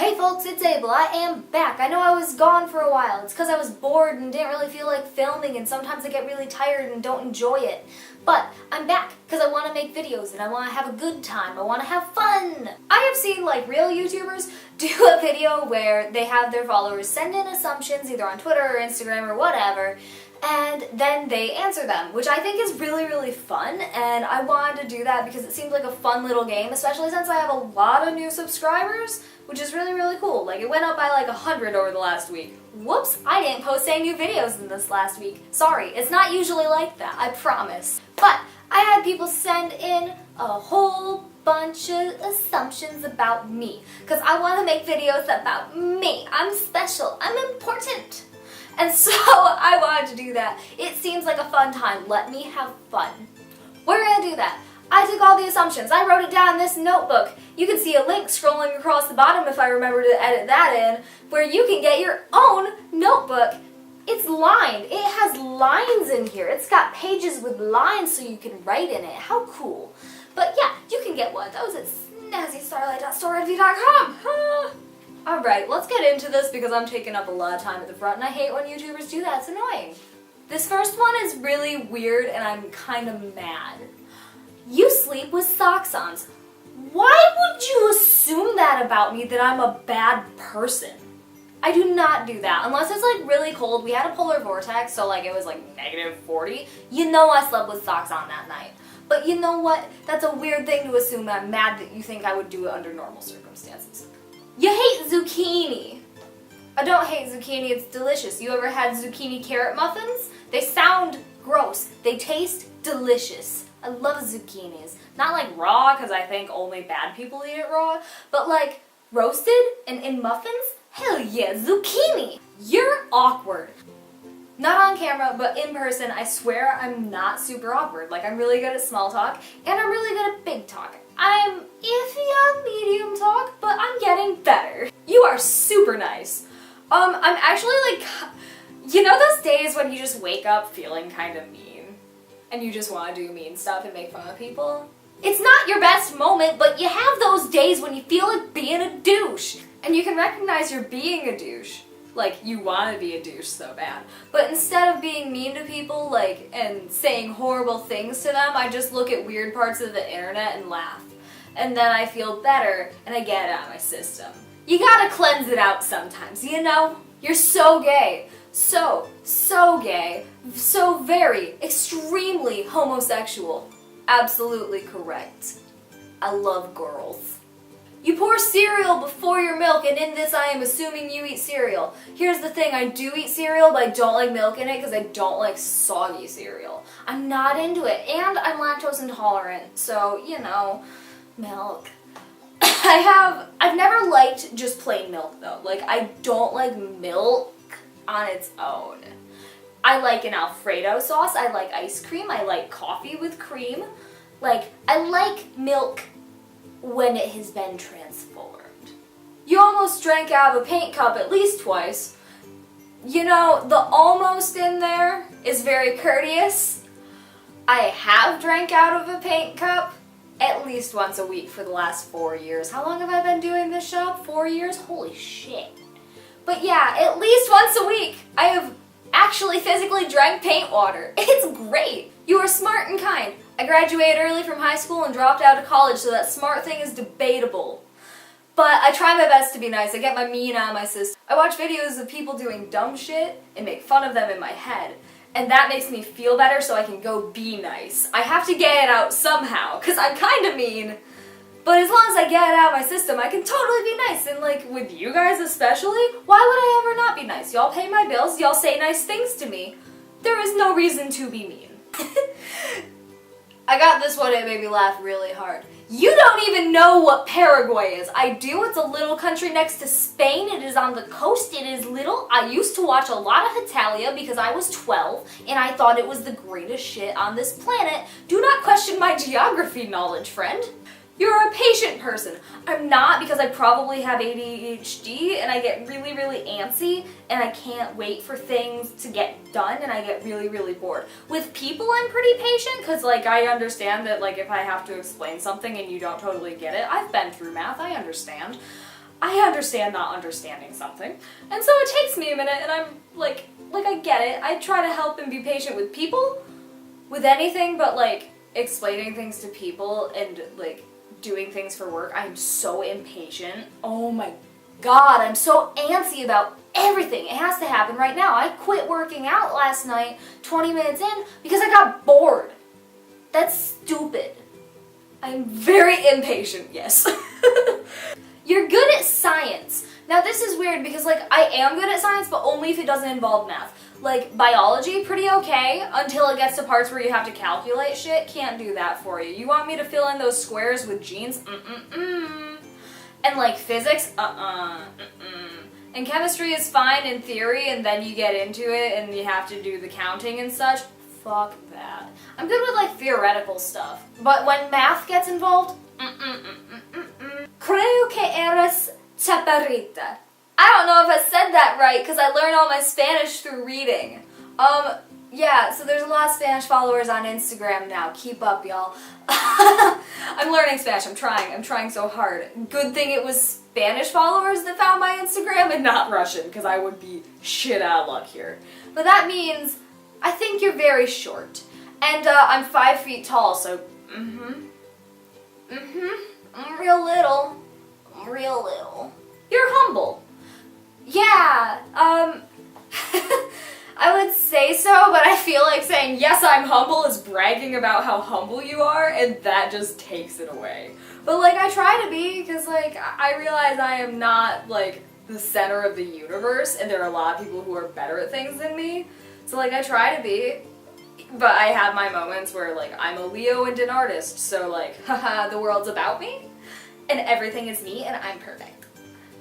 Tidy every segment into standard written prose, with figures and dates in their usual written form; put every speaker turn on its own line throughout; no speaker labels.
Hey folks, it's Abel. I am back. I know I was gone for a while. It's because I was bored and didn't really feel like filming, and sometimes I get really tired and don't enjoy it. But I'm back because I want to make videos and I want to have a good time. I want to have fun. I have seen like real YouTubers do a video where they have their followers send in assumptions either on Twitter or Instagram or whatever, and then they answer them, which I think is really, really fun, and I wanted to do that because it seemed like a fun little game, especially since I have a lot of new subscribers, which is really, really cool. Like, it went up by like 100 over the last week. Whoops, I didn't post any new videos in this last week. Sorry, it's not usually like that, I promise. But I had people send in a whole bunch of assumptions about me, because I want to make videos about me. I'm special, I'm important. And so I wanted to do that. It seems like a fun time. Let me have fun. We're gonna do that. I took all the assumptions. I wrote it down in this notebook. You can see a link scrolling across the bottom if I remember to edit that in, where you can get your own notebook. It's lined. It has lines in here. It's got pages with lines so you can write in it. How cool. But yeah, you can get one of those at SnazzyStarlight.storeenvy.com. Alright, let's get into this because I'm taking up a lot of time at the front and I hate when YouTubers do that. It's annoying. This first one is really weird and I'm kind of mad. You sleep with socks on. Why would you assume that about me, that I'm a bad person? I do not do that unless it's like really cold. We had a polar vortex, so like it was like -40. You know I slept with socks on that night. But you know what? That's a weird thing to assume. I'm mad that you think I would do it under normal circumstances. You hate zucchini. I don't hate zucchini, it's delicious. You ever had zucchini carrot muffins? They sound gross. They taste delicious. I love zucchinis. Not like raw, because I think only bad people eat it raw, but like roasted and in muffins? Hell yeah, zucchini! You're awkward. Not on camera, but in person, I swear I'm not super awkward. Like, I'm really good at small talk, and I'm really good at big talk. I'm iffy on medium talk, but I'm getting better. You are super nice. I'm actually like, you know those days when you just wake up feeling kind of mean? And you just want to do mean stuff and make fun of people? It's not your best moment, but you have those days when you feel like being a douche. And you can recognize you're being a douche. Like, you want to be a douche so bad. But instead of being mean to people, like, and saying horrible things to them, I just look at weird parts of the internet and laugh. And then I feel better, and I get it out of my system. You gotta cleanse it out sometimes, you know? You're so gay. So gay. So very, extremely homosexual. Absolutely correct. I love girls. You pour cereal before your milk, and in this I am assuming you eat cereal. Here's the thing, I do eat cereal, but I don't like milk in it because I don't like soggy cereal. I'm not into it, and I'm lactose intolerant, so, you know, milk. I've never liked just plain milk though. Like, I don't like milk on its own. I like an Alfredo sauce, I like ice cream, I like coffee with cream. Like, I like milk when it has been transformed. You almost drank out of a paint cup at least twice. You know, the almost in there is very courteous. I have drank out of a paint cup at least once a week for the last 4 years. How long have I been doing this show? 4 years? Holy shit. But yeah, at least once a week I have actually physically drank paint water. It's great. You are smart and kind. I graduated early from high school and dropped out of college, so that smart thing is debatable. But I try my best to be nice. I get my mean out of my system. I watch videos of people doing dumb shit and make fun of them in my head. And that makes me feel better so I can go be nice. I have to get it out somehow, because I'm kind of mean. But as long as I get it out of my system, I can totally be nice. And like, with you guys especially, why would I ever not be nice? Y'all pay my bills, y'all say nice things to me. There is no reason to be mean. I got this one, it made me laugh really hard. You don't even know what Paraguay is. I do, it's a little country next to Spain. It is on the coast, it is little. I used to watch a lot of Italia because I was 12 and I thought it was the greatest shit on this planet. Do not question my geography knowledge, friend. You're a patient person. I'm not, because I probably have ADHD and I get really, really antsy and I can't wait for things to get done and I get really, really bored. With people, I'm pretty patient because like I understand that like if I have to explain something and you don't totally get it, I've been through math, I understand. I understand not understanding something. And so it takes me a minute and I'm like I get it. I try to help and be patient with people, with anything, but like explaining things to people and like doing things for work, I'm so impatient. Oh my God, I'm so antsy about everything. It has to happen right now. I quit working out last night, 20 minutes in, because I got bored. That's stupid. I'm very impatient, yes. You're good at science. Now this is weird because like I am good at science, but only if it doesn't involve math. Like biology, pretty okay, until it gets to parts where you have to calculate shit. Can't do that for you. You want me to fill in those squares with genes? And like physics? And chemistry is fine in theory, and then you get into it and you have to do the counting and such. Fuck that. I'm good with like theoretical stuff, but when math gets involved, Creo que eres chaparrita. I don't know if I said that right because I learned all my Spanish through reading. Yeah, so there's a lot of Spanish followers on Instagram now. Keep up, y'all. I'm learning Spanish. I'm trying so hard. Good thing it was Spanish followers that found my Instagram and not Russian, because I would be shit out of luck here. But that means I think you're very short. And I'm 5 feet tall, so I'm real little. I'm real little. You're humble. Yeah, I would say so, but I feel like saying, yes, I'm humble is bragging about how humble you are, and that just takes it away. But, like, I try to be, because, like, I realize I am not, like, the center of the universe, and there are a lot of people who are better at things than me. So, like, I try to be, but I have my moments where, like, I'm a Leo and an artist, so, like, haha, the world's about me, and everything is me, and I'm perfect.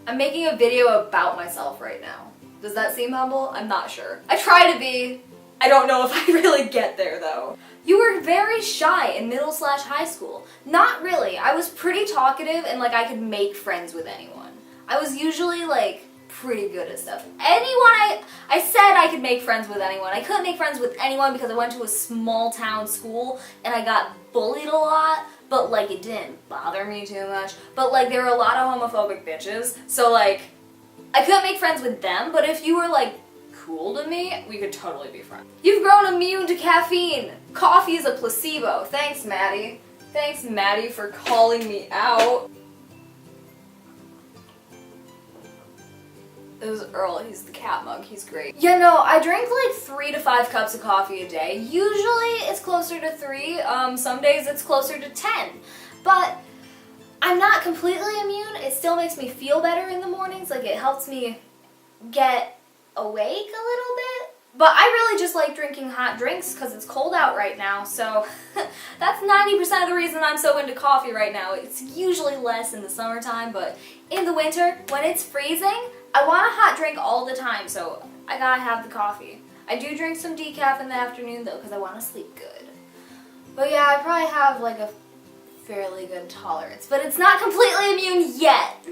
I'm making a video about myself right now. Does that seem humble? I'm not sure. I try to be. I don't know if I really get there though. You were very shy in middle/high school. Not really. I was pretty talkative and like I could make friends with anyone. I was usually like pretty good at stuff. I said I could make friends with anyone. I couldn't make friends with anyone because I went to a small town school and I got bullied a lot, but like it didn't bother me too much. But like there were a lot of homophobic bitches, so like I couldn't make friends with them, but if you were like cool to me, we could totally be friends. You've grown immune to caffeine. Coffee is a placebo. Thanks, Maddie. Thanks, Maddie, for calling me out. It was Earl, he's the cat mug, he's great. Yeah, no, I drink like 3 to 5 cups of coffee a day. Usually it's closer to 3, some days it's closer to 10. But I'm not completely immune. It still makes me feel better in the mornings, like it helps me get awake a little bit. But I really just like drinking hot drinks because it's cold out right now, so that's 90% of the reason I'm so into coffee right now. It's usually less in the summertime, but in the winter, when it's freezing, I want a hot drink all the time, so I gotta have the coffee. I do drink some decaf in the afternoon though, because I want to sleep good. But yeah, I probably have like a fairly good tolerance, but it's not completely immune yet.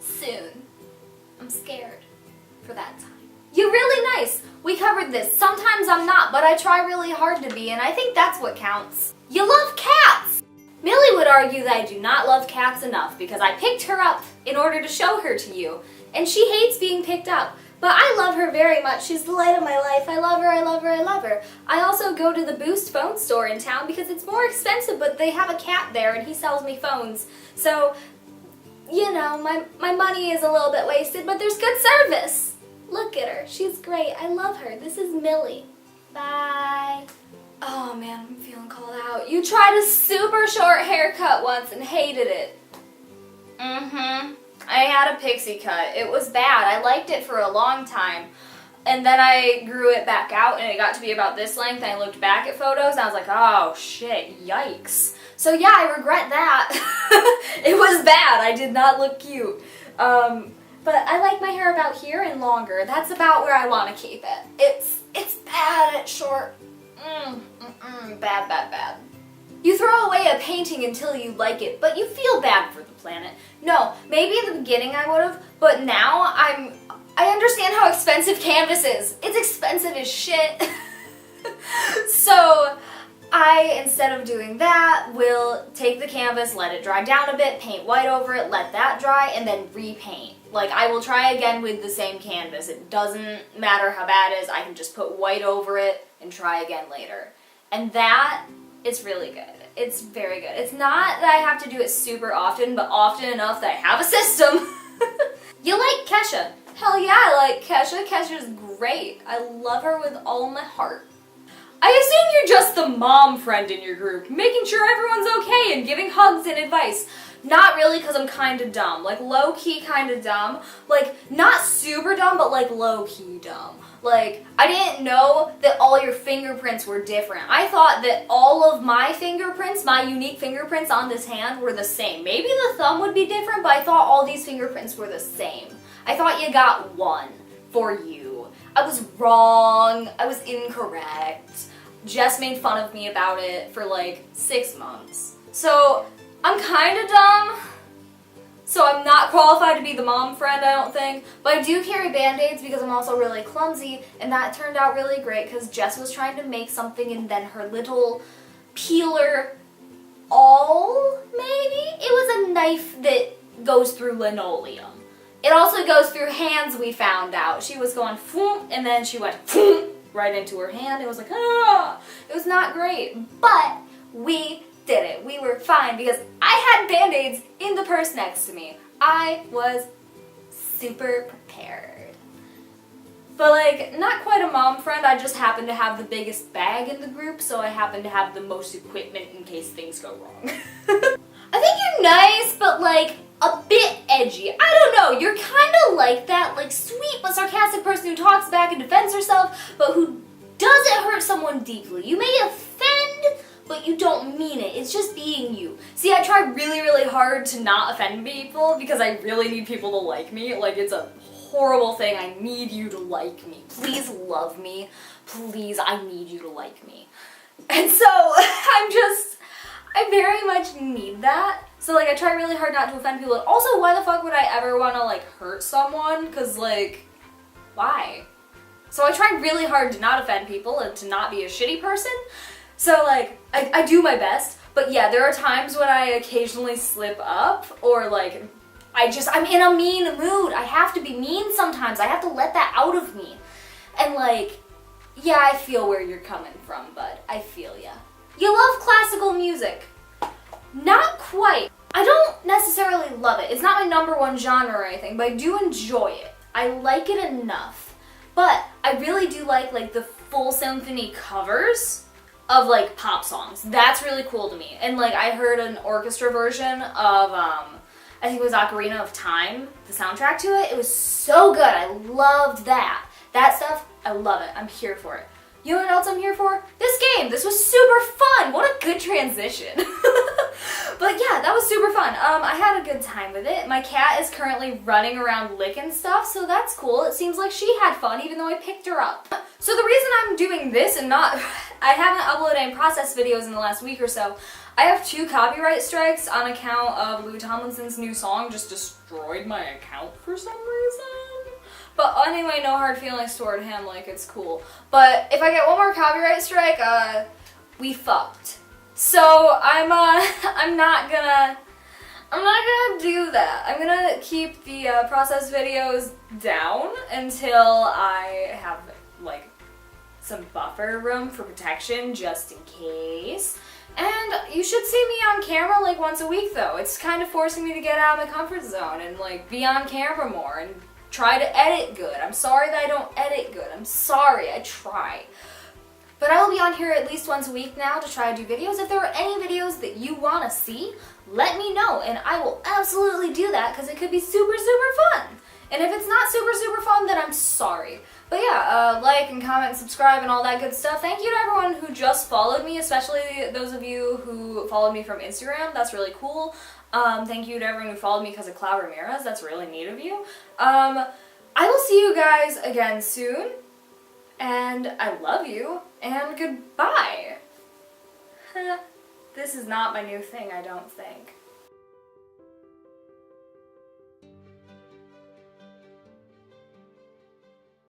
Soon. I'm scared for that time. You're really nice. We covered this. Sometimes I'm not, but I try really hard to be, and I think that's what counts. You love cats! Millie would argue that I do not love cats enough because I picked her up in order to show her to you, and she hates being picked up. But I love her very much. She's the light of my life. I love her, I love her, I love her. I also go to the Boost phone store in town because it's more expensive, but they have a cat there and he sells me phones. So, you know, my money is a little bit wasted, but there's good service. Look at her. She's great. I love her. This is Millie. Bye. Oh man, I'm feeling called out. You tried a super short haircut once and hated it. I had a pixie cut. It was bad. I liked it for a long time. And then I grew it back out and it got to be about this length and I looked back at photos and I was like, oh shit, yikes. So yeah, I regret that. It was bad. I did not look cute. But I like my hair about here and longer. That's about where I want to keep it. It's bad at short. Bad, bad, bad. You throw away a painting until you like it, but you feel bad for the planet. No, maybe in the beginning I would have, but now I understand how expensive canvas is. It's expensive as shit. So I, instead of doing that, will take the canvas, let it dry down a bit, paint white over it, let that dry, and then repaint. Like, I will try again with the same canvas. It doesn't matter how bad it is, I can just put white over it and try again later. And that is really good. It's very good. It's not that I have to do it super often, but often enough that I have a system. You like Kesha? Hell yeah, I like Kesha. Kesha's great. I love her with all my heart. I assume you're just the mom friend in your group, making sure everyone's okay and giving hugs and advice. Not really, because I'm kind of dumb. Like, low-key kind of dumb. Like, not super dumb, but like low-key dumb. Like, I didn't know that all your fingerprints were different. I thought that all of my fingerprints, my unique fingerprints on this hand were the same. Maybe the thumb would be different, but I thought all these fingerprints were the same. I thought you got one for you. I was wrong. I was incorrect. Jess made fun of me about it for like 6 months. So, I'm kind of dumb. So I'm not qualified to be the mom friend, I don't think. But I do carry Band-Aids because I'm also really clumsy, and that turned out really great because Jess was trying to make something and then her little peeler maybe? It was a knife that goes through linoleum. It also goes through hands, we found out. She was going phoom, and then she went phoom right into her hand. It was like, ah! It was not great, but we did it. We were fine because I had Band-Aids in the purse next to me. I was super prepared. But like, not quite a mom friend, I just happened to have the biggest bag in the group, so I happen to have the most equipment in case things go wrong. I think you're nice, but like, a bit edgy. I don't know, you're kind of like that, like, sweet but sarcastic person who talks back and defends herself, but who doesn't hurt someone deeply. You may offend, but you don't mean it. It's just being you. See, I try really, really hard to not offend people because I really need people to like me. Like, it's a horrible thing. I need you to like me. Please love me. Please, I need you to like me. And so, I very much need that. So, like, I try really hard not to offend people. And also, why the fuck would I ever want to, like, hurt someone? Because, like, why? So I try really hard to not offend people and to not be a shitty person. So, like, I do my best, but yeah, there are times when I occasionally slip up, or like, I'm in a mean mood. I have to be mean sometimes. I have to let that out of me. And like, yeah, I feel where you're coming from, bud. I feel ya. You love classical music. Not quite. I don't necessarily love it. It's not my #1 genre or anything, but I do enjoy it. I like it enough. But I really do like the full symphony covers of like pop songs. That's really cool to me. And like, I heard an orchestra version of I think it was Ocarina of Time, the soundtrack to it. It was so good. I loved that. That stuff, I love it. I'm here for it. You know what else I'm here for? This game. This was super fun. What a good transition. But yeah, that was super fun. I had a good time with it. My cat is currently running around licking stuff, so that's cool. It seems like she had fun even though I picked her up. So the reason I'm doing this and not, I haven't uploaded any process videos in the last week or so, I have 2 copyright strikes on account of Louis Tomlinson's new song just destroyed my account for some reason. But anyway, no hard feelings toward him, like it's cool. But if I get 1 more copyright strike, we fucked. So I'm not gonna do that. I'm gonna keep the process videos down until I have like some buffer room for protection just in case. And you should see me on camera like once a week though. It's kind of forcing me to get out of my comfort zone and like be on camera more and try to edit good. I'm sorry that I don't edit good. I'm sorry, I try. But I will be on here at least once a week now to try to do videos. If there are any videos that you want to see, let me know and I will absolutely do that because it could be super, super fun. And if it's not super, super fun, then I'm sorry. But yeah, like and comment and subscribe and all that good stuff. Thank you to everyone who just followed me, especially those of you who followed me from Instagram. That's really cool. Thank you to everyone who followed me because of Cloud Ramirez. That's really neat of you. I will see you guys again soon. And I love you. And goodbye. This is not my new thing, I don't think.